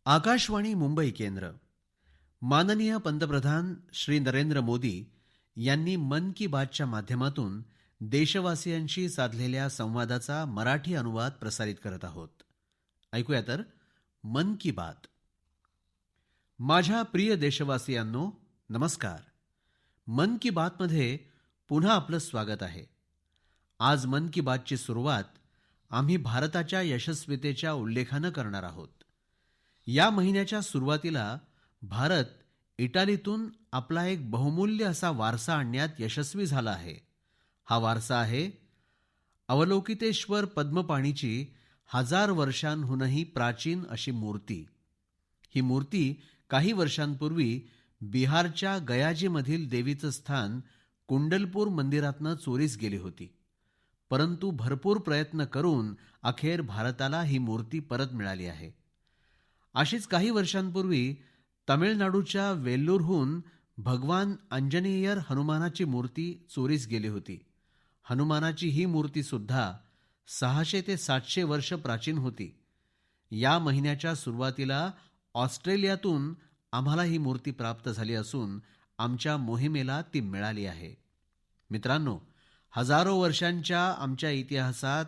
आकाशवाणी मुंबई केंद्र. माननीय पंतप्रधान श्री नरेंद्र मोदी यांनी मन की बातच्या माध्यमातून देशवासियांशी साधलेल्या संवादाचा मराठी अनुवाद प्रसारित करत आहोत. ऐकूया तर, मन की बात. माझ्या प्रिय देशवासियांनो, नमस्कार. मन की बात मध्ये पुन्हा आपलं स्वागत आहे. आज मन की बातची सुरुवात आम्ही भारताच्या यशस्वीतेच्या उल्लेखानं करणार आहोत. या महिन्याच्या सुरुवातीला भारत इटालीतून आपला एक बहुमूल्य असा वारसा आणण्यात यशस्वी झाला आहे. हा वारसा आहे अवलोकितेश्वर पद्मपाणीची 1000 वर्षांहूनही प्राचीन अशी मूर्ती. ही मूर्ती काही वर्षांपूर्वी बिहारच्या गयाजीमधील देवीचं स्थान कुंडलपूर मंदिरातनं चोरीस गेली होती. परंतु भरपूर प्रयत्न करून अखेर भारताला ही मूर्ती परत मिळाली आहे. अशीच काही वर्षांपूर्वी तमिळनाडूच्या वेल्लूरहून भगवान अंजनेयर हनुमानाची मूर्ती चोरीस गेली होती. हनुमानाची ही मूर्ती सुद्धा 600 ते 700 वर्ष प्राचीन होती. या महिन्याच्या सुरुवातीला ऑस्ट्रेलियातून आम्हाला ही मूर्ती प्राप्त झाली असून आमच्या मोहिमेला ती मिळाली आहे. मित्रांनो, हजारो वर्षांच्या आमच्या इतिहासात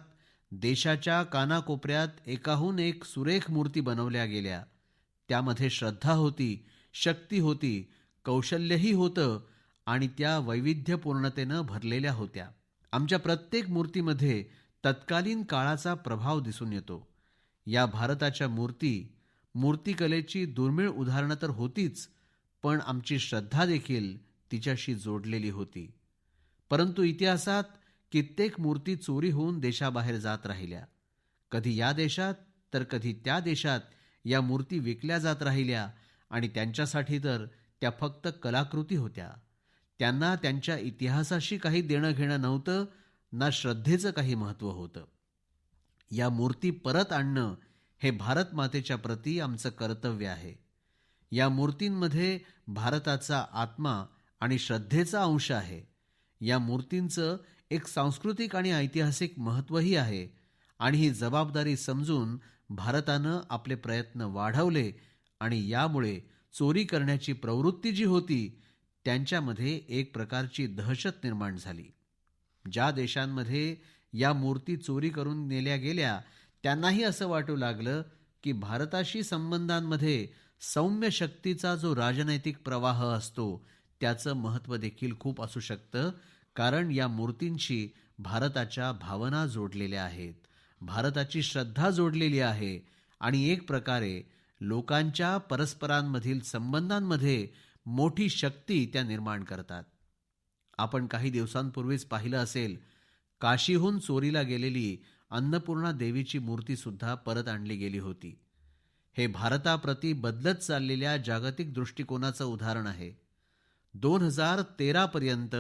देशाच्या कानाकोपऱ्यात एकाहून एक सुरेख मूर्ती बनवल्या गेल्या. त्यामध्ये श्रद्धा होती, शक्ती होती, कौशल्यही होतं आणि त्या वैविध्यपूर्णतेनं भरलेल्या होत्या. आमच्या प्रत्येक मूर्तीमध्ये तत्कालीन काळाचा प्रभाव दिसून येतो. या भारताच्या मूर्तिकलेची दुर्मिळ उदाहरणं तर होतीच, पण आमची श्रद्धा देखील तिच्याशी जोडलेली होती. परंतु इतिहासात कित्येक मूर्ती चोरी होऊन देशाबाहेर जात राहिल्या. कधी या देशात तर कधी त्या देशात या मूर्ती विकल्या जात राहिल्या आणि त्यांच्यासाठी तर त्या फक्त कलाकृती होत्या. त्यांना त्यांच्या इतिहासाशी काही देणं घेणं नव्हतं, ना श्रद्धेचं काही महत्त्व होतं. या मूर्ती परत आणणं हे भारत मातेच्या प्रती आमचं कर्तव्य आहे. या मूर्तींमध्ये भारताचा आत्मा आणि श्रद्धेचा अंश आहे. या मूर्तींचं एक सांस्कृतिक आणि ऐतिहासिक महत्त्वही आहे आणि ही जबाबदारी समजून भारतानं आपले प्रयत्न वाढवले आणि यामुळे चोरी करण्याची प्रवृत्ती जी होती त्यांच्यामध्ये एक प्रकारची दहशत निर्माण झाली. ज्या देशांमध्ये या मूर्ती चोरी करून नेल्या गेल्या त्यांनाही असं वाटू लागलं की भारताशी संबंधांमध्ये सौम्य शक्तीचा जो राजनैतिक प्रवाह असतो त्याचं महत्त्व देखील खूप असू शकतं, कारण या मूर्तींशी भारताच्या भावना जोडलेल्या आहेत, भारताची श्रद्धा जोडलेली आहे आणि एक प्रकारे लोकांच्या परस्परांमधील संबंधांमध्ये मोठी शक्ती त्या निर्माण करतात. आपण काही दिवसांपूर्वीच पाहिलं असेल, काशीहून चोरीला गेलेली अन्नपूर्णा देवीची मूर्ती सुद्धा परत आणली गेली होती. हे भारताप्रती बदलत चाललेल्या जागतिक दृष्टिकोनाचं उदाहरण आहे. 2013 पर्यंत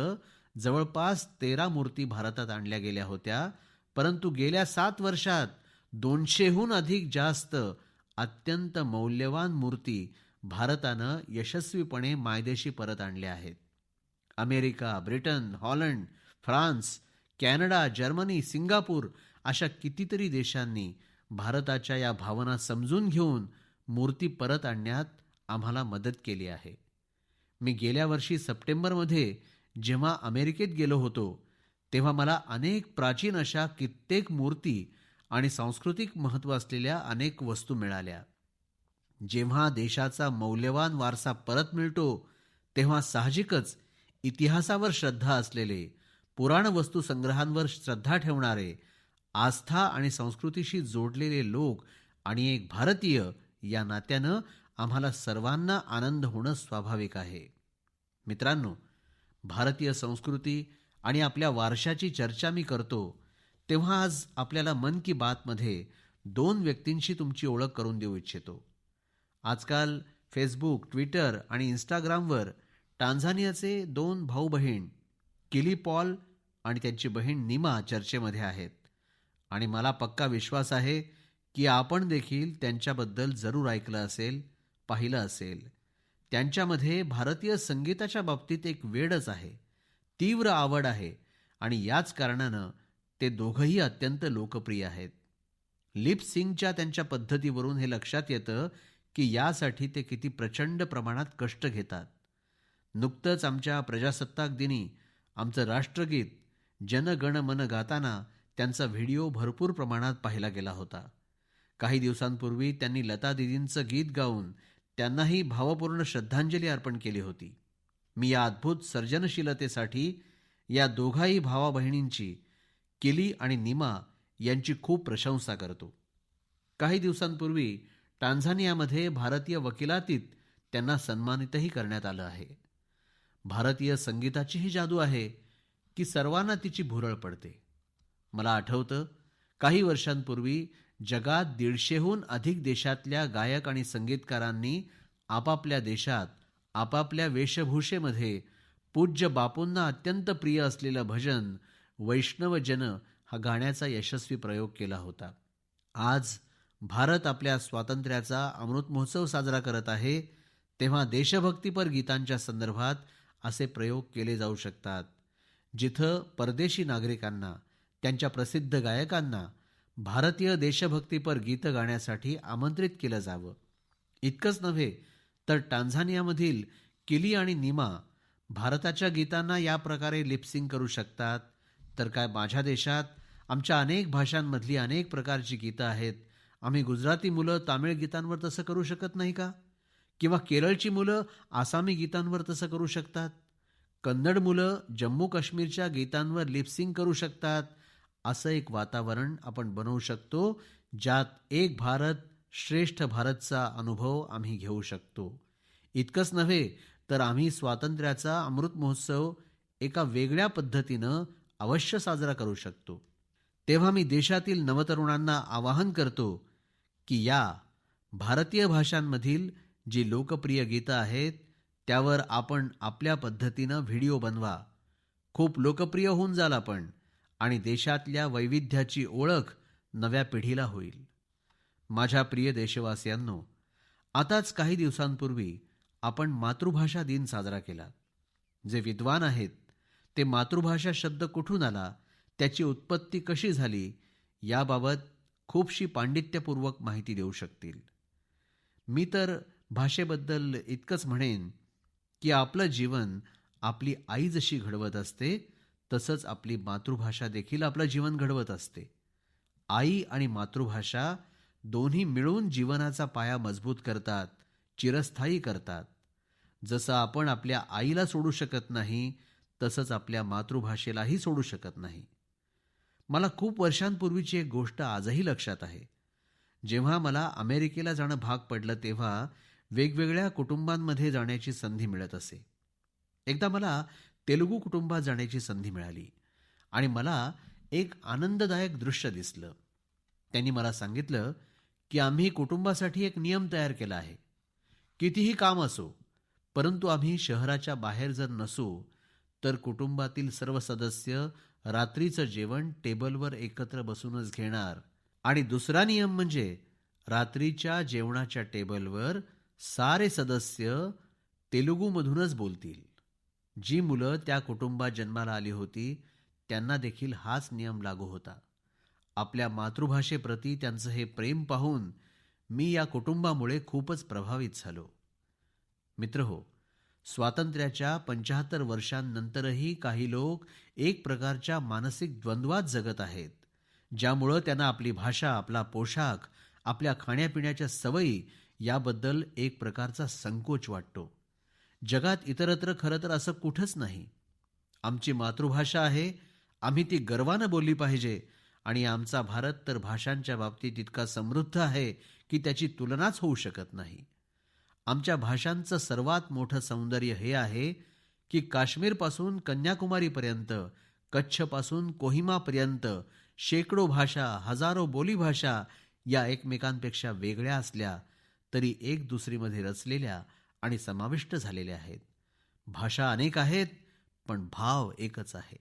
जवळपास 13 मूर्ती भारतात आणल्या गेल्या होत्या, परंतु गेल्या 7 वर्षात 200हून अधिक जास्त अत्यंत मौल्यवान मूर्ती भारतानं यशस्वीपणे मायदेशी परत आणल्या आहेत. America, Britain, Holland, France, Canada, Germany, Singapore अशा कितीतरी देशांनी भारताच्या या भावना समजून घेऊन मूर्ती परत आणण्यात आम्हाला मदत केली आहे. मी गेल्या वर्षी सप्टेंबरमध्ये जेव्हा अमेरिकेत गेलो होतो तेव्हा मला अनेक प्राचीन अशा कित्येक मूर्ती आणि सांस्कृतिक महत्त्व असलेल्या अनेक वस्तू मिळाल्या. जेव्हा देशाचा मौल्यवान वारसा परत मिळतो तेव्हा साहजिकच इतिहासावर श्रद्धा असलेले, पुराण वस्तू संग्रहांवर श्रद्धा ठेवणारे, आस्था आणि संस्कृतीशी जोडलेले लोक आणि एक भारतीय या नात्यानं आम्हाला सर्वांना आनंद होणं स्वाभाविक आहे. मित्रांनो, भारतीय संस्कृती आणि आपल्या वारशाची चर्चा मी करतो तेव्हा आज आपल्याला मन की बात मध्ये 2 व्यक्तींशी तुमची ओळख करून देऊ इच्छितो. आजकाल फेसबुक, ट्विटर आणि इंस्टाग्रामवर टांझानियाचे 2 भाऊ बहीण किली पॉल आणि त्यांची बहीण निमा चर्चेमध्ये आहेत आणि मला पक्का विश्वास आहे की आपण देखील त्यांच्याबद्दल जरूर ऐकलं असेल, पाहिलं असेल. त्यांच्यामध्ये भारतीय संगीताच्या बाबतीत एक वेडच आहे, तीव्र आवड आहे आणि याच कारणानं ते दोघंही अत्यंत लोकप्रिय आहेत. लिप सिंगच्या त्यांच्या पद्धतीवरून हे लक्षात येतं की यासाठी ते किती प्रचंड प्रमाणात कष्ट घेतात. नुकतंच आमच्या प्रजासत्ताक दिनी आमचं राष्ट्रगीत जन गण मन गाताना त्यांचा व्हिडिओ भरपूर प्रमाणात पाहिला गेला होता. काही दिवसांपूर्वी त्यांनी लता दीदींचं गीत गाऊन त्यांनाही भावपूर्ण श्रद्धांजली अर्पण केली होती. मी या अद्भुत सर्जनशीलतेसाठी या दोघाही भावा बहिणींची, किली आणि निमा यांची खूप प्रशंसा करतो. काही दिवसांपूर्वी टांझानियामध्ये भारतीय वकिलातीत त्यांना सन्मानितही करण्यात आलं आहे. भारतीय संगीताची ही जादू आहे की सर्वांना तिची भुरळ पडते. मला आठवतं, काही वर्षांपूर्वी जगात 150हून अधिक देशातल्या गायक आणि संगीतकारांनी आपापल्या देशात आपापल्या वेशभूषेमध्ये पूज्य बापूंना अत्यंत प्रिय असलेलं भजन वैष्णव जन हा गाण्याचा यशस्वी प्रयोग केला होता. आज भारत आपल्या स्वातंत्र्याचा अमृत महोत्सव साजरा करत आहे, तेव्हा देशभक्तीपर गीतांच्या संदर्भात असे प्रयोग केले जाऊ शकतात, जिथं परदेशी नागरिकांना, त्यांच्या प्रसिद्ध गायकांना भारतीय देशभक्तीपर गीतं गाण्यासाठी आमंत्रित केलं जावं. इतकंच नव्हे तर टांझानियामधील किली आणि निमा भारताच्या गीतांना या प्रकारे लिपसिंग करू शकतात, तर काय माझ्या देशात आमच्या अनेक भाषांमधली अनेक प्रकारची गीतं आहेत. आम्ही गुजराती मुलं तामिळ गीतांवर तसं करू शकत नाही का? किंवा केरळची मुलं आसामी गीतांवर तसं करू शकतात. कन्नड मुलं जम्मू काश्मीरच्या गीतांवर लिपसिंग करू शकतात. असं एक वातावरण आपण बनवू शकतो, ज्यात एक भारत श्रेष्ठ भारतचा अनुभव आम्ही घेऊ शकतो. इतकंच नव्हे तर आम्ही स्वातंत्र्याचा अमृत महोत्सव एका वेगळ्या पद्धतीनं अवश्य साजरा करू शकतो. तेव्हा मी देशातील नवतरुणांना आवाहन करतो की या भारतीय भाषांमधील जी लोकप्रिय गीतं आहेत त्यावर आपण आपल्या पद्धतीनं व्हिडिओ बनवा. खूप लोकप्रिय होऊन जाल आपण आणि देशातल्या वैविध्याची ओळख नव्या पिढीला होईल. माझ्या प्रिय देशवासियांनो, आताच काही दिवसांपूर्वी आपण मातृभाषा दिन साजरा केला. जे विद्वान आहेत ते मातृभाषा शब्द कुठून आला, त्याची उत्पत्ती कशी झाली, याबाबत खूपशी पांडित्यपूर्वक माहिती देऊ शकतील. मी तर भाषेबद्दल इतकंच म्हणेन की आपलं जीवन आपली आई जशी घडवत असते, तसंच आपली मातृभाषा देखील आपलं जीवन घडवत असते. आई आणि मातृभाषा दोन्ही मिळून जीवनाचा पाया मजबूत करतात, चिरस्थायी करतात. जसं आपण आपल्या आईला सोडू शकत नाही, तसंच आपल्या मातृभाषेलाही सोडू शकत नाही. मला खूप वर्षांपूर्वीची एक गोष्ट आजही लक्षात आहे. जेव्हा मला अमेरिकेला जाणं भाग पडलं, तेव्हा वेगवेगळ्या कुटुंबांमध्ये जाण्याची संधी मिळत असे. एकदा मला तेलुगू कुटुंबात जाण्याची संधी मिळाली आणि मला एक आनंददायक दृश्य दिसलं. त्यांनी मला सांगितलं की आम्ही कुटुंबासाठी एक नियम तयार केला आहे. कितीही काम असो, परंतु आम्ही शहराच्या बाहेर जर नसू तर कुटुंबातील सर्व सदस्य रात्रीचं जेवण टेबलवर एकत्र बसूनच घेणार. आणि दुसरा नियम म्हणजे रात्रीच्या जेवणाच्या टेबलवर सारे सदस्य तेलुगूमधूनच बोलतील. जी मुलं त्या कुटुंबात जन्माला आली होती त्यांना देखील हाच नियम लागू होता. आपल्या मातृभाषेप्रती त्यांचं हे प्रेम पाहून मी या कुटुंबामुळे खूपच प्रभावित झालो. मित्रहो, स्वातंत्र्याच्या 75 वर्षांनंतरही काही लोक एक प्रकारच्या मानसिक द्वंद्वात जगत आहेत, ज्यामुळे त्यांना आपली भाषा, आपला पोशाख, आपल्या खाण्यापिण्याच्या सवयी याबद्दल एक प्रकारचा संकोच वाटतो. जगात इतरत्र खरं तर असं कुठंच नाही. आमची मातृभाषा आहे, आम्ही ती गर्वानं बोलली पाहिजे आणि आमचा भारत तर भाषांच्या बाबतीत इतका समृद्ध आहे की त्याची तुलनाच होऊ शकत नाही. आमच्या भाषांचं सर्वात मोठं सौंदर्य हे आहे की काश्मीरपासून कन्याकुमारीपर्यंत, कच्छपासून कोहिमापर्यंत शेकडो भाषा, हजारो बोलीभाषा या एकमेकांपेक्षा वेगळ्या असल्या तरी एक दुसरीमध्ये रचलेल्या आणि समाविष्ट झालेल्या आहेत. भाषा अनेक आहेत, पण भाव एकच आहे.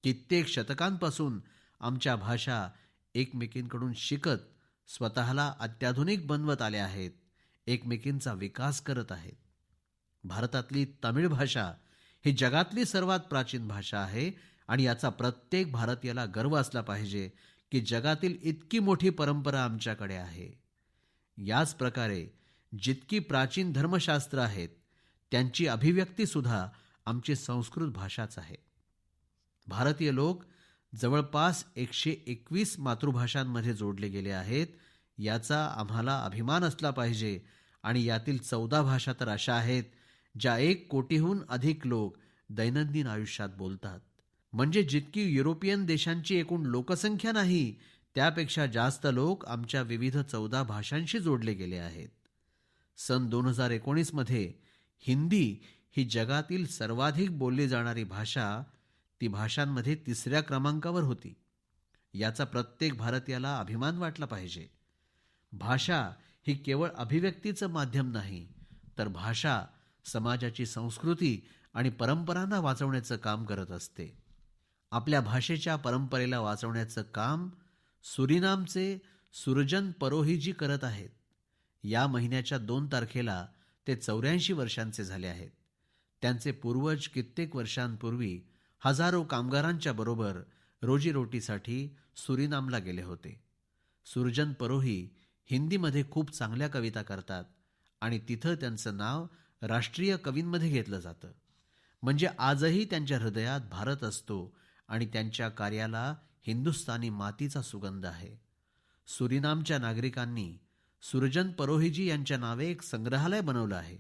कित्येक शतकांपासून आमच्या भाषा एकमेकींकडून शिकत स्वतःला अत्याधुनिक बनवत आल्या आहेत, एकमेकींचा विकास करत आहेत. भारतातली तमिळ भाषा ही जगातली सर्वात प्राचीन भाषा आहे आणि याचा प्रत्येक भारतीयाला गर्व असला पाहिजे की जगातील इतकी मोठी परंपरा आमच्याकडे आहे. याच प्रकारे जितकी प्राचीन धर्मशास्त्र आहेत त्यांची अभिव्यक्ती सुद्धा आमची संस्कृत भाषाच आहे. भारतीय लोक जवळपास 121 मातृभाषांमध्ये जोडले गेले आहेत. याचा आम्हाला अभिमान असला पाहिजे. आणि यातील 14 भाषा तर अशा आहेत ज्या 1 कोटीहून अधिक लोक दैनंदिन आयुष्यात बोलतात. म्हणजे जितकी युरोपियन देशांची एकूण लोकसंख्या नाही त्यापेक्षा जास्त लोक आमच्या विविध 14 भाषांशी जोडले गेले आहेत. सन 2019 मध्ये हिंदी ही जगातील सर्वाधिक बोलली जाणारी भाषा ती भाषांमध्ये 3ऱ्या क्रमांकावर होती. याचा प्रत्येक भारतीयाला अभिमान वाटला पाहिजे. भाषा ही केवळ अभिव्यक्तीचं माध्यम नाही, तर भाषा समाजाची संस्कृती आणि परंपरांना वाचवण्याचं काम करत असते. आपल्या भाषेच्या परंपरेला वाचवण्याचं काम सुरिनामचे सुरजन परोहीजी करत आहेत. या महिन्याच्या 2 तारखेला ते 84 वर्षांचे झाले आहेत. त्यांचे पूर्वज कित्येक वर्षांपूर्वी हजारो कामगारांच्या बरोबर रोजीरोटीसाठी सुरिनामला गेले होते. सुरजन परोही हिंदीमध्ये खूप चांगल्या कविता करतात आणि तिथं त्यांचं नाव राष्ट्रीय कवींमध्ये घेतलं जातं. म्हणजे आजही त्यांच्या हृदयात भारत असतो आणि त्यांच्या कार्याला हिंदुस्तानी मातीचा सुगंध आहे. सुरिनामच्या नागरिकांनी सुरजन परोहीजी यांच्या नावे एक संग्रहालय बनवलं आहे.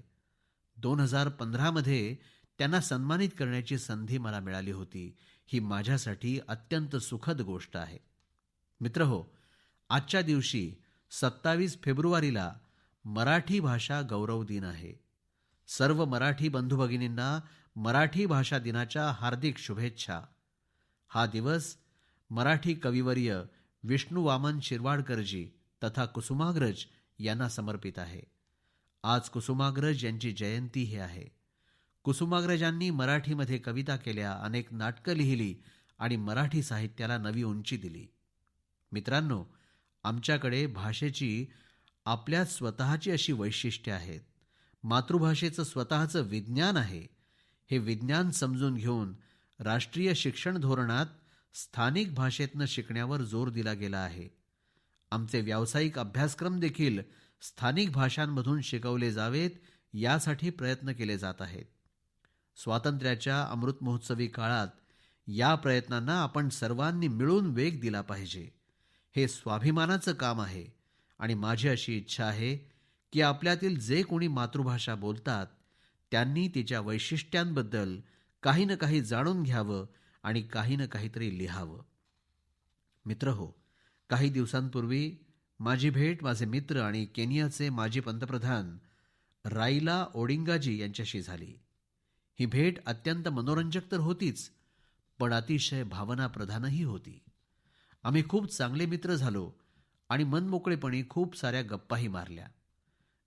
2015 मध्ये त्यांना सन्मानित करण्याची संधी मला मिळाली होती. ही माझ्यासाठी अत्यंत सुखद गोष्ट आहे. मित्रहो, आजच्या दिवशी 27 फेब्रुवारीला मराठी भाषा गौरव दिन आहे. सर्व मराठी बंधू भगिनींना मराठी भाषा दिनाच्या हार्दिक शुभेच्छा. हा दिवस मराठी कविवर्य विष्णू वामन शिरवाडकरजी तथा कुसुमाग्रज यांना समर्पित आहे. आज कुसुमाग्रज यांची जयंतीही आहे. कुसुमाग्रजांनी मराठीमध्ये कविता केल्या, अनेक नाटकं लिहिली आणि मराठी साहित्याला नवी उंची दिली. मित्रांनो, आमच्याकडे भाषेची आपल्या स्वतःची अशी वैशिष्ट्ये आहेत. मातृभाषेचं स्वतःचं विज्ञान आहे. हे विज्ञान समजून घेऊन राष्ट्रीय शिक्षण धोरणात स्थानिक भाषेतनं शिकण्यावर जोर दिला गेला आहे. आमचे व्यावसायिक अभ्यासक्रम देखील स्थानिक भाषांमधून शिकवले जावेत यासाठी प्रयत्न केले जात आहेत. स्वातंत्र्याच्या अमृत महोत्सवी काळात या प्रयत्नांना आपण सर्वांनी मिळून वेग दिला पाहिजे. हे स्वाभिमानाचं काम आहे आणि माझी अशी इच्छा आहे की आपल्यातील जे कोणी मातृभाषा बोलतात त्यांनी तिच्या वैशिष्ट्यांबद्दल काही ना काही जाणून घ्यावं आणि काही ना काहीतरी लिहावं. मित्रहो, काही दिवसांपूर्वी माझी भेट माझे मित्र आणि केनियाचे माजी पंतप्रधान राईला ओडिंगाजी यांच्याशी झाली. ही भेट अत्यंत मनोरंजक तर होतीच, पण अतिशय भावनाप्रधानही होती. आम्ही खूप चांगले मित्र झालो आणि मनमोकळेपणी खूप साऱ्या गप्पाही मारल्या.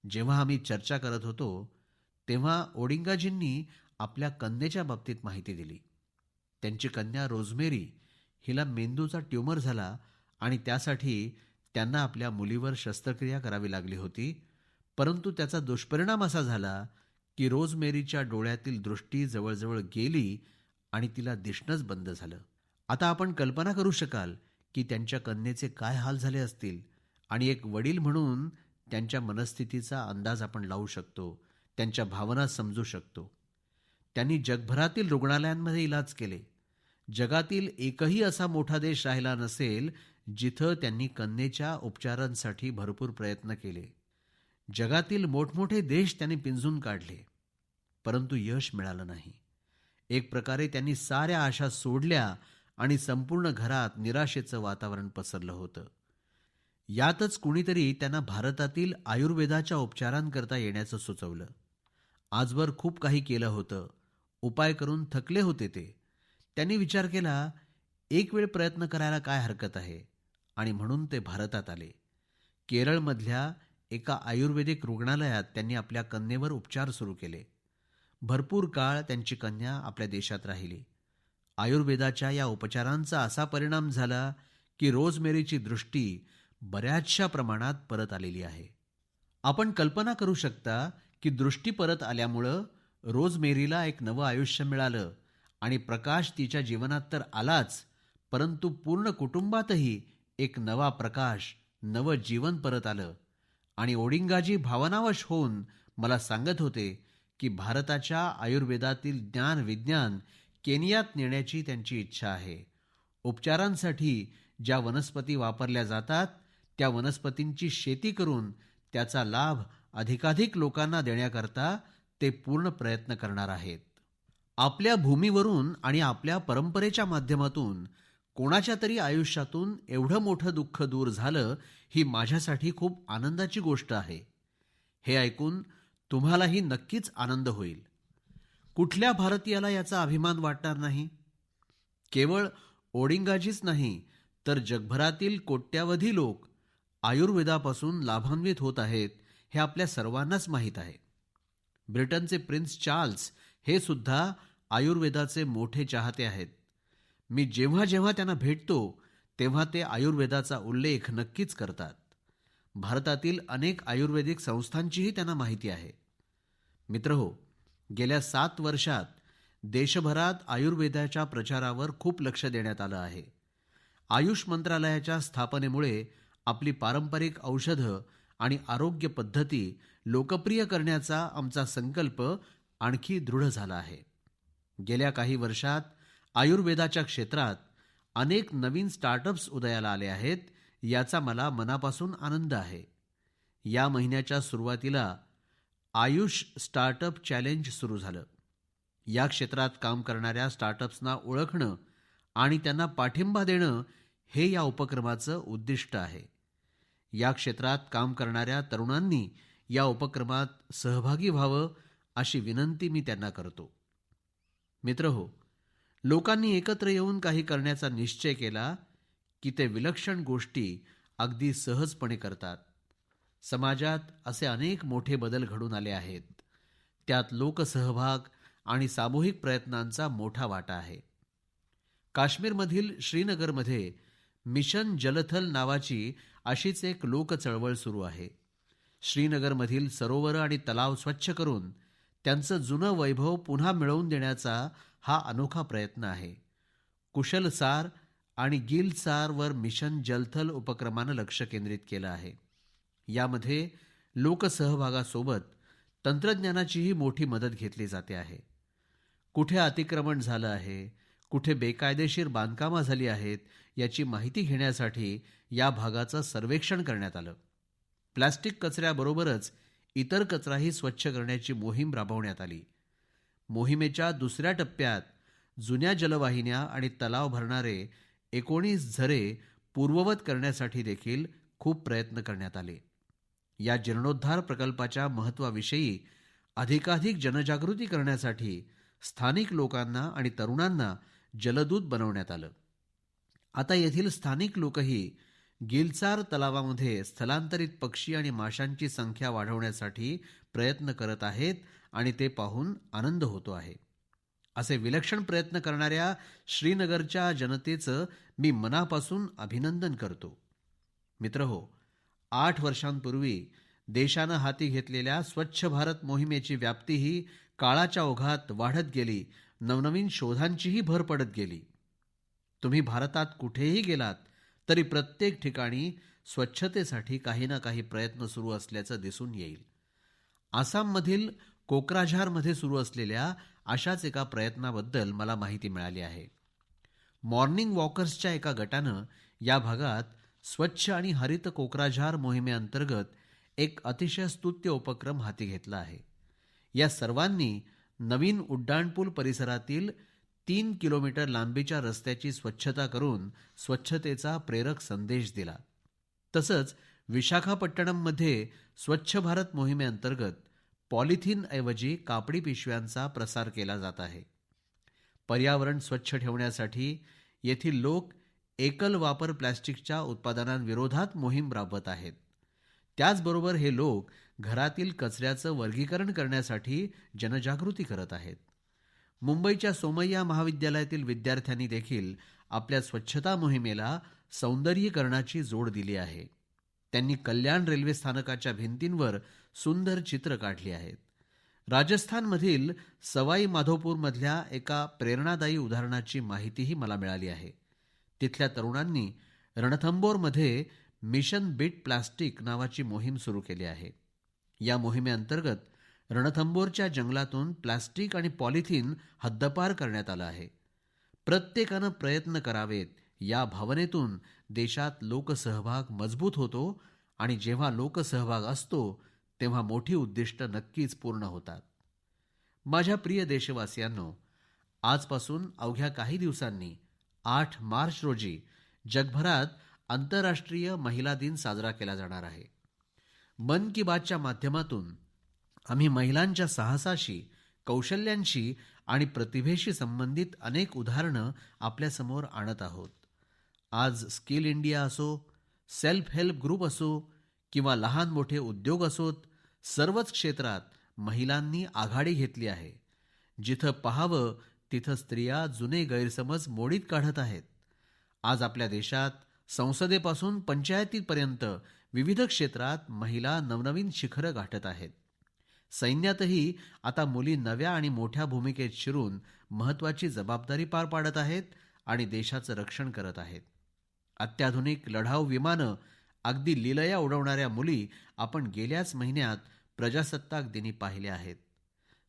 जेव्हा आम्ही चर्चा करत होतो तेव्हा ओडिंगाजींनी आपल्या कन्येच्या बाबतीत माहिती दिली. त्यांची कन्या रोजमेरी हिला मेंदूचा ट्यूमर झाला आणि त्यासाठी त्यांना आपल्या मुलीवर शस्त्रक्रिया करावी लागली होती. परंतु त्याचा दुष्परिणाम असा झाला की रोजमेरीच्या डोळ्यातील दृष्टी जवळजवळ गेली आणि तिला दिसणंच बंद झालं. आता आपण कल्पना करू शकाल की त्यांच्या कन्येचे काय हाल झाले असतील आणि एक वडील म्हणून त्यांच्या मनस्थितीचा अंदाज आपण लावू शकतो, त्यांच्या भावना समजू शकतो. त्यांनी जगभरातील रुग्णालयांमध्ये इलाज केले. जगातील एकही असा मोठा देश राहिला नसेल जिथं त्यांनी कन्येच्या उपचारांसाठी भरपूर प्रयत्न केले. जगातील मोठमोठे देश त्यांनी पिंजून काढले, परंतु यश मिळालं नाही. एक प्रकारे त्यांनी साऱ्या आशा सोडल्या आणि संपूर्ण घरात निराशेचं वातावरण पसरलं होतं. यातच कुणीतरी त्यांना भारतातील आयुर्वेदाच्या उपचारांकरता येण्याचं सुचवलं. आजवर खूप काही केलं होतं, उपाय करून थकले होते ते. त्यांनी विचार केला, एक वेळ प्रयत्न करायला काय हरकत आहे, आणि म्हणून ते भारतात आले. केरळमधल्या एका आयुर्वेदिक रुग्णालयात त्यांनी आपल्या कन्येवर उपचार सुरू केले. भरपूर काळ त्यांची कन्या आपल्या देशात राहिली. आयुर्वेदाच्या या उपचारांचा असा परिणाम झाला की रोजमेरीची दृष्टी बऱ्याचशा प्रमाणात परत आलेली आहे. आपण कल्पना करू शकता की दृष्टी परत आल्यामुळं रोजमेरीला एक नवं आयुष्य मिळालं आणि प्रकाश तिच्या जीवनात तर आलाच, परंतु पूर्ण कुटुंबातही एक नवा प्रकाश, नवं जीवन परत आलं. आणि ओडिंगाजी भावनावश होऊन मला सांगत होते की भारताच्या आयुर्वेदातील ज्ञान विज्ञान केनियात नेण्याची त्यांची इच्छा आहे. उपचारांसाठी ज्या वनस्पती वापरल्या जातात त्या वनस्पतींची शेती करून त्याचा लाभ अधिकाधिक लोकांना देण्याकरता ते पूर्ण प्रयत्न करणार आहेत. आपल्या भूमीवरून आणि आपल्या परंपरेच्या माध्यमातून कोणाच्या तरी आयुष्यातून एवढं मोठं दुःख दूर झालं, ही माझ्यासाठी खूप आनंदाची गोष्ट आहे. हे ऐकून तुम्हालाही नक्कीच आनंद होईल. कुठल्या भारतीयाला याचा अभिमान वाटणार नाही? केवळ ओडिंगाजीच नाही, तर जगभरातील कोट्यावधी लोक आयुर्वेदापासून लाभान्वित होत आहेत, हे आपल्या सर्वांनाच माहीत आहे. ब्रिटनचे प्रिन्स चार्ल्स हे सुद्धा आयुर्वेदाचे मोठे चाहते आहेत. मी जेव्हा जेव्हा त्यांना भेटतो तेव्हा ते आयुर्वेदाचा उल्लेख नक्कीच करतात. भारतातील अनेक आयुर्वेदिक संस्थांचीही त्यांना माहिती आहे. मित्रहो, गेल्या 7 वर्षात देशभरात आयुर्वेदाच्या प्रचारावर खूप लक्ष देण्यात आलं आहे. आयुष मंत्रालयाच्या स्थापनेमुळे आपली पारंपरिक औषधं आणि आरोग्य पद्धती लोकप्रिय करण्याचा आमचा संकल्प आणखी दृढ झाला आहे. गेल्या काही वर्षात आयुर्वेदाच्या क्षेत्रात अनेक नवीन स्टार्टअप्स उदयाला आले आहेत, याचा मला मनापासून आनंद आहे. या महिन्याच्या सुरुवातीला आयुष स्टार्टअप चॅलेंज सुरू झालं. या क्षेत्रात काम करणाऱ्या स्टार्टअप्सना ओळखणं आणि त्यांना पाठिंबा देणं हे या उपक्रमाचं उद्दिष्ट आहे. या क्षेत्रात काम करणाऱ्या तरुणांनी या उपक्रमात सहभागी व्हावं अशी विनंती मी त्यांना करतो. मित्रहो, लोकांनी एकत्र येऊन काही करण्याचा निश्चय केला की ते विलक्षण गोष्टी अगदी सहजपणे करतात. समाजात असे अनेक मोठे बदल घडून आले आहेत. त्यात लोकसहभाग आणि सामूहिक प्रयत्नांचा मोठा वाटा आहे. काश्मीरमधील श्रीनगरमध्ये मिशन जलथल नावाची अशीच एक लोक चळवळ सुरू आहे. श्रीनगरमधील सरोवर आणि तलाव स्वच्छ करून त्यांचं जुनं वैभव पुन्हा मिळवून देण्याचा हा अनोखा प्रयत्न आहे. कुशलसार आणि गिलसार वर मिशन जलथल उपक्रमानं लक्ष केंद्रित केलं आहे. यामध्ये लोकसहभागासोबत तंत्रज्ञानाचीही मोठी मदत घेतली जाते आहे. कुठे अतिक्रमण झालं आहे, कुठे बेकायदेशीर बांधकामं झाली आहेत, याची माहिती घेण्यासाठी या भागाचं सर्वेक्षण करण्यात आलं. प्लास्टिक कचऱ्याबरोबरच इतर कचराही स्वच्छ करण्याची मोहीम राबवण्यात आली. मोहिमेच्या दुसऱ्या टप्प्यात जुन्या जलवाहिन्या आणि तलाव भरणारे 19 झरे पूर्ववत करण्यासाठी देखील खूप प्रयत्न करण्यात आले. या जीर्णोद्धार प्रकल्पाच्या महत्त्वाविषयी अधिकाधिक जनजागृती करण्यासाठी स्थानिक लोकांना आणि तरुणांना जलदूत बनवण्यात आलं. आता येथील स्थानिक लोकही गिलसार तलावामध्ये स्थलांतरित पक्षी आणि माशांची संख्या वाढवण्यासाठी प्रयत्न करत आहेत आणि ते पाहून आनंद होतो आहे. असे विलक्षण प्रयत्न करणाऱ्या श्रीनगरच्या जनतेचं मी मनापासून अभिनंदन करतो. मित्रहो, 8 वर्षांपूर्वी देशानं हाती घेतलेल्या स्वच्छ भारत मोहिमेची व्याप्तीही काळाच्या ओघात वाढत गेली. नवनवीन शोधांचीही भर पडत गेली. तुम्ही भारतात कुठेही गेलात तरी प्रत्येक ठिकाणी स्वच्छतेसाठी काही ना काही प्रयत्न सुरू असल्याचं दिसून येईल. आसाममधील कोक्राझारमध्ये सुरू असलेल्या अशाच एका प्रयत्नाबद्दल मला माहिती मिळाली आहे. मॉर्निंग वॉकर्सच्या एका गटानं या भागात स्वच्छ आणि हरित कोक्राझार मोहिमेअंतर्गत एक अतिशय स्तुत्य उपक्रम हाती घेतला आहे. या सर्वांनी नवीन उड्डाणपूल परिसरातील 3 किलोमीटर लांबीच्या रस्त्याची स्वच्छता करून स्वच्छतेचा प्रेरक संदेश दिला. तसंच विशाखापट्टणममध्ये स्वच्छ भारत मोहिमेअंतर्गत पॉलिथिन ऐवजी कापडी पिशव्यांचा प्रसार केला जात आहे. पर्यावरण स्वच्छ ठेवण्यासाठी येथील लोक एकल वापर प्लास्टिकच्या उत्पादनांविरोधात मोहीम राबवत आहेत. त्याचबरोबर हे लोक घरातील कचऱ्याचं वर्गीकरण करण्यासाठी जनजागृती करत आहेत. मुंबईच्या सोमय्या महाविद्यालयातील विद्यार्थ्यांनी देखील आपल्या स्वच्छता मोहिमेला सौंदर्यीकरणाची जोड दिली आहे. त्यांनी कल्याण रेल्वे स्थानकाच्या भिंतींवर सुंदर चित्र काढली आहेत. राजस्थानमधील सवाई माधोपूरमधल्या एका प्रेरणादायी उदाहरणाची माहितीही मला मिळाली आहे. तिथल्या तरुणांनी रणथंबोरमध्ये मिशन बीट प्लास्टिक नावाची मोहीम सुरू केली आहे. या मोहिमेअंतर्गत रणथंबोरच्या जंगलातून प्लास्टिक आणि पॉलिथिन हद्दपार करण्यात आलं आहे. प्रत्येकानं प्रयत्न करावेत या भावनेतून देशात लोकसहभाग मजबूत होतो आणि जेव्हा लोकसहभाग असतो तेव्हा मोठी उद्दिष्ट नक्कीच पूर्ण होतात. माझ्या प्रिय देशवासियांनो, आजपासून अवघ्या काही दिवसांनी 8 मार्च रोजी जगभरात आंतरराष्ट्रीय महिला दिन साजरा केला जाणार आहे. मन की बातच्या माध्यमातून आम्ही महिलांच्या साहसाशी, कौशल्यांशी आणि प्रतिभेशी संबंधित अनेक उदाहरणं आपल्यासमोर आणत आहोत. आज स्किल इंडिया असो, सेल्फ हेल्प ग्रुप असो किंवा लहान मोठे उद्योग असोत, सर्वच क्षेत्रात महिलांनी आघाडी घेतली आहे. जिथं पाहावं तिथं स्त्रिया जुने गैरसमज मोडीत काढत आहेत. आज आपल्या देशात संसदेपासून पंचायतीपर्यंत विविध क्षेत्रात महिला नवनवीन शिखरं गाठत आहेत. सैन्यातही आता मुली नव्या आणि मोठ्या भूमिकेत शिरून महत्वाची जबाबदारी पार पाडत आहेत आणि देशाचं रक्षण करत आहेत. अत्याधुनिक लढाऊ विमानं, अगदी लिलया उडवणाऱ्या मुली आपण गेल्याच महिन्यात प्रजासत्ताक दिनी पाहिल्या आहेत.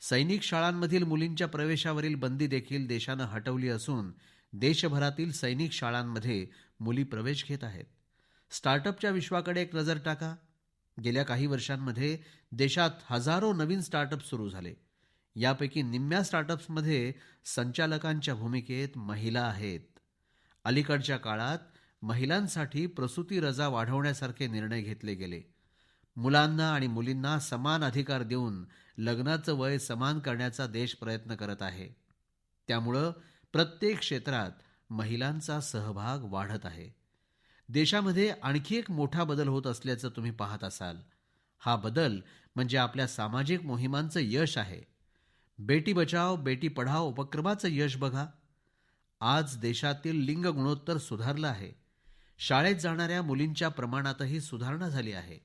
सैनिक शाळांमधील मुलींच्या प्रवेशावरील बंदी देखील देशानं हटवली असून देशभरातील सैनिक शाळांमध्ये मुली प्रवेश घेत आहेत. स्टार्टअपच्या विश्वाकडे एक नजर टाका. गेल्या काही वर्षांमध्ये देशात हजारो नवीन स्टार्टअप सुरू झाले. यापैकी निम्म्या स्टार्टअप्समध्ये संचालकांच्या भूमिकेत महिला आहेत. अलीकडच्या काळात महिलांसाठी प्रसूती रजा वाढवण्यासारखे निर्णय घेतले गेले. मुलांना आणि मुलींना समान अधिकार देऊन लग्नाचं वय समान करण्याचा देश प्रयत्न करत आहे. त्यामुळं प्रत्येक क्षेत्रात महिलांचा सहभाग वाढत आहे. देशामध्ये आणखी एक मोठा बदल होत असल्याचं तुम्ही पाहत असाल. हा बदल म्हणजे आपल्या सामाजिक मोहिमांचं यश आहे. बेटी बचाव बेटी पढाओ उपक्रमाचं यश बघा. आज देशातील लिंग गुणोत्तर सुधारलं आहे. शाळेत जाणाऱ्या मुलींच्या प्रमाणातही सुधारणा झाली आहे.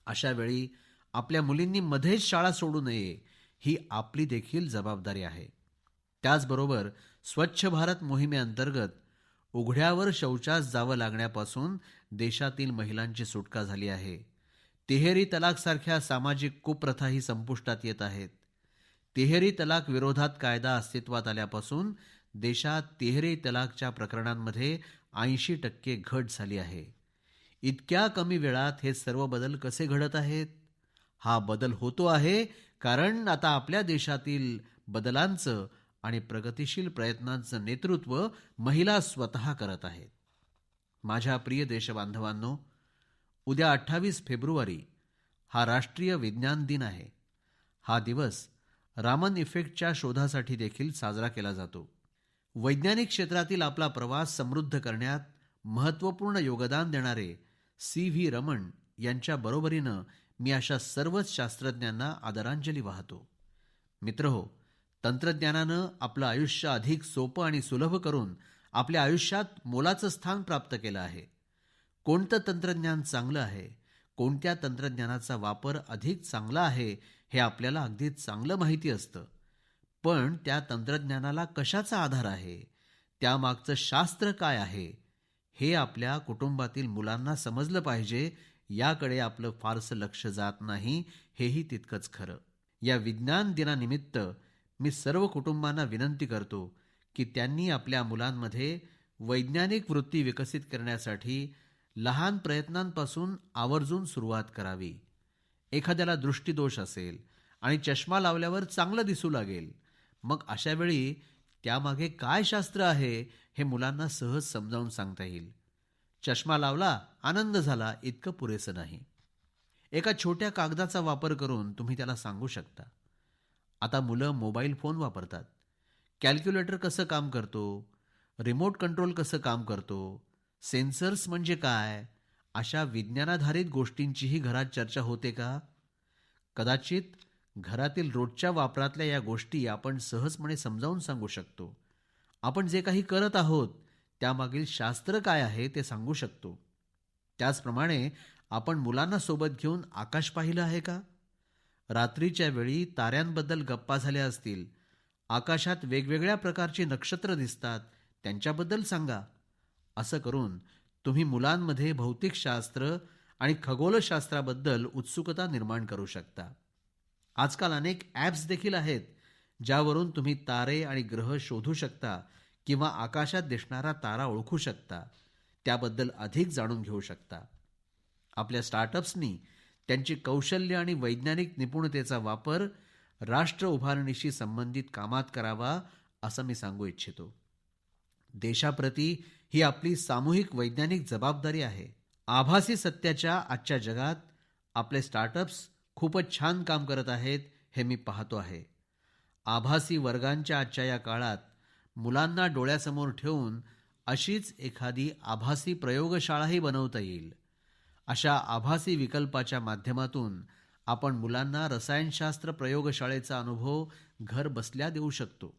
अशा वेळी आपल्या मुलींनी मध्येच शाळा सोडू नये, ही आपली देखील जबाबदारी आहे. त्याचबरोबर स्वच्छ भारत मोहिमेअंतर्गत उघड्यावर शौचास जावं लागण्यापासून देशातील महिलांची सुटका झाली आहे. तिहेरी तलाक सारख्या सामाजिक कुप्रथाही संपुष्टात येत आहेत. तिहेरी तलाक विरोधात कायदा अस्तित्वात आल्यापासून देशात तिहेरी तलाकच्या प्रकरणांमध्ये 80% घट झाली आहे. इतक्या कमी वेळात हे सर्व बदल कसे घडत आहेत? हा बदल होतो आहे कारण आता आपल्या देशातील बदलांचं आणि प्रगतिशील प्रयत्नांचं नेतृत्व महिला स्वतः करत आहेत. माझ्या प्रिय देशबांधवांनो, उद्या 28 फेब्रुवारी हा राष्ट्रीय विज्ञान दिन आहे. हा दिवस रामन इफेक्टच्या शोधासाठी देखील साजरा केला जातो. वैज्ञानिक क्षेत्रातील आपला प्रवास समृद्ध करण्यात महत्त्वपूर्ण योगदान देणारे C.V. रमण यांच्या बरोबरीनं मी अशा सर्वच शास्त्रज्ञांना आदरांजली वाहतो. मित्रहो, तंत्रज्ञानानं आपलं आयुष्य अधिक सोपं आणि सुलभ करून आपल्या आयुष्यात मोलाचं स्थान प्राप्त केलं आहे. कोणतं तंत्रज्ञान चांगलं आहे, कोणत्या तंत्रज्ञानाचा वापर अधिक चांगला आहे हे आपल्याला अगदी चांगलं माहिती असतं. पण त्या तंत्रज्ञानाला कशाचा आधार आहे, त्यामागचं शास्त्र काय आहे, हे आपल्या कुटुंबातील मुलांना समजलं पाहिजे. याकडे आपलं फारसं लक्ष जात नाही, हेही तितकंच खरं. या विज्ञान दिनानिमित्त मी सर्व कुटुंबांना विनंती करतो की त्यांनी आपल्या मुलांमध्ये वैज्ञानिक वृत्ती विकसित करण्यासाठी लहान प्रयत्नांपासून आवर्जून सुरुवात करावी. एखाद्याला दृष्टीदोष असेल आणि चष्मा लावल्यावर चांगलं दिसू लागेल, मग अशा वेळी त्यामागे काय शास्त्र आहे हे मुलांना सहज समजावून सांगता येईल. चष्मा लावला, आनंद झाला, इतकं पुरेसं नाही. एका छोट्या कागदाचा वापर करून तुम्ही त्याला सांगू शकता. आता मुलं मोबाईल फोन वापरतात. कॅल्क्युलेटर कसं काम करतो, रिमोट कंट्रोल कसं काम करतो, सेन्सर्स म्हणजे काय, अशा विज्ञानाधारित गोष्टींचीही घरात चर्चा होते का? कदाचित घरातील रोजच्या वापरातल्या या गोष्टी आपण सहजपणे समजावून सांगू शकतो. आपण जे काही करत आहोत त्यामागील शास्त्र काय आहे ते सांगू शकतो. त्याचप्रमाणे आपण मुलांना सोबत घेऊन आकाश पाहिलं आहे का? रात्रीच्या वेळी ताऱ्यांबद्दल गप्पा झाल्या असतील, आकाशात वेगवेगळ्या प्रकारची नक्षत्र दिसतात, त्यांच्याबद्दल सांगा. असं करून तुम्ही मुलांमध्ये भौतिकशास्त्र आणि खगोलशास्त्राबद्दल उत्सुकता निर्माण करू शकता. आजकाल अनेक ॲप्स देखील आहेत, ज्यावरून तुम्ही तारे आणि ग्रह शोधू शकता किंवा आकाशात दिसणारा तारा ओळखू शकता, त्याबद्दल अधिक जाणून घेऊ शकता. आपल्या स्टार्टअप्सनी त्यांची कौशल्य आणि वैज्ञानिक निपुणतेचा वापर राष्ट्र उभारणीशी संबंधित कामात करावा, असं मी सांगू इच्छितो. देशाप्रती ही आपली सामूहिक वैज्ञानिक जबाबदारी आहे. आभासी सत्याच्या आजच्या जगात आपले स्टार्टअप्स खूपच छान काम करत आहेत, हे मी पाहतो आहे. आभासी वर्गांच्या आजच्या या काळात मुलांना डोळ्यासमोर ठेवून अशीच एखादी आभासी प्रयोगशाळाही बनवता येईल. अशा आभासी विकल्पाच्या माध्यमातून आपण मुलांना रसायनशास्त्र प्रयोगशाळेचा अनुभव घर बसल्या देऊ शकतो.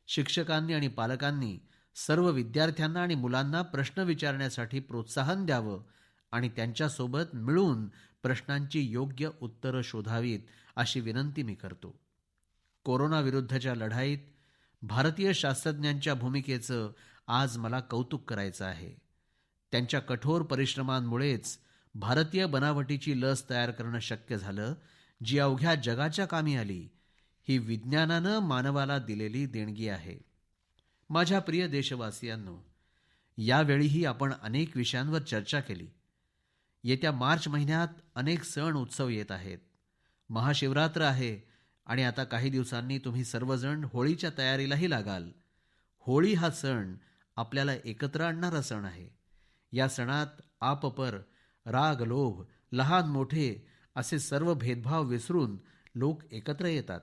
शिक्षकांनी आणि पालकांनी सर्व विद्यार्थ्यांना आणि मुलांना प्रश्न विचारण्यासाठी प्रोत्साहन द्यावं आणि त्यांच्यासोबत मिळून प्रश्नांची योग्य उत्तरं शोधावीत, अशी विनंती मी करतो. कोरोना विरुद्धच्या लढाईत भारतीय शास्त्रज्ञांच्या भूमिकेचं आज मला कौतुक करायचं आहे. त्यांच्या कठोर परिश्रमांमुळेच भारतीय बनावटीची लस तयार करणं शक्य झालं, जी अवघ्या जगाच्या कामी आली. ही विज्ञानानं मानवाला दिलेली देणगी आहे. माझ्या प्रिय देशवासियांनो, यावेळीही आपण अनेक विषयांवर चर्चा केली. येत्या मार्च महिन्यात अनेक सण उत्सव येत आहेत. महाशिवरात्र आहे आणि आता काही दिवसांनी तुम्ही सर्वजण होळीच्या तयारीलाही लागाल. होळी हा सण आपल्याला एकत्र आणणारा सण आहे. या सणात आपपर, राग, लोभ, लहान मोठे असे सर्व भेदभाव विसरून लोक एकत्र येतात.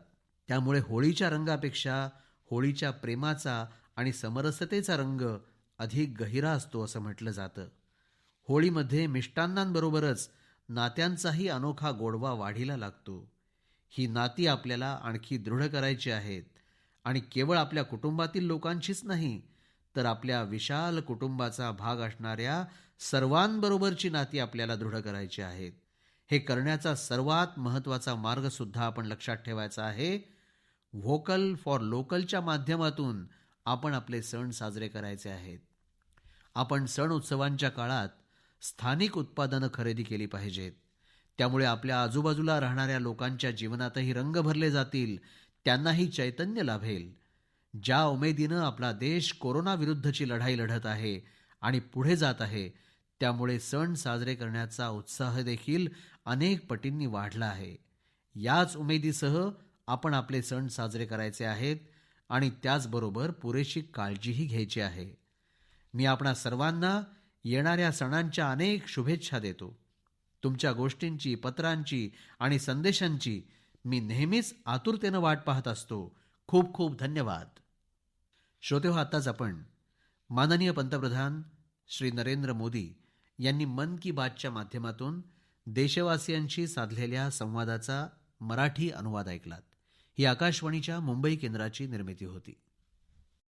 त्यामुळे होळीच्या रंगापेक्षा होळीच्या प्रेमाचा आणि समरसतेचा रंग अधिक गहिरा असतो, असं म्हटलं जातं. होळीमध्ये मिष्टान्नांबरोबरच नात्यांचाही अनोखा गोडवा वाढीला लागतो. ही नाती आपल्याला आणखी दृढ करायची आहेत आणि केवळ आपल्या कुटुंबातील लोकांशीच नाही, तर आपल्या विशाल कुटुंबाचा भाग असणाऱ्या सर्वांबरोबरची नाती आपल्याला दृढ करायची आहेत. हे करण्याचा सर्वात महत्त्वाचा मार्ग सुद्धा आपण लक्षात ठेवायचा आहे. व्होकल फॉर लोकलच्या माध्यमातून आपण आपले सण साजरे करायचे आहेत. आपण सण उत्सवांच्या काळात स्थानिक उत्पादनं खरेदी केली पाहिजेत. त्यामुळे आपल्या आजूबाजूला राहणाऱ्या लोकांच्या जीवनातही रंग भरले जातील, त्यांनाही चैतन्य लाभेल. ज्या उमेदीनं आपला देश कोरोना विरुद्धची लढाई लढत आहे आणि पुढे जात आहे, त्यामुळे सण साजरे करण्याचा उत्साह देखील अनेक पटींनी वाढला आहे. याच उमेदीसह आपण आपले सण साजरे करायचे आहेत आणि त्याचबरोबर पुरेशी काळजीही घ्यायची आहे. मी आपणा सर्वांना येणाऱ्या सणांच्या अनेक शुभेच्छा देतो. तुमच्या गोष्टींची, पत्रांची आणि संदेशांची मी नेहमीच आतुरतेनं वाट पाहत असतो. खूप खूप धन्यवाद. श्रोतेहो, आताच आपण माननीय पंतप्रधान श्री नरेंद्र मोदी यांनी मन की बातच्या माध्यमातून देशवासियांशी साधलेल्या संवादाचा मराठी अनुवाद ऐकलात. ही आकाशवाणीच्या मुंबई केंद्राची निर्मिती होती.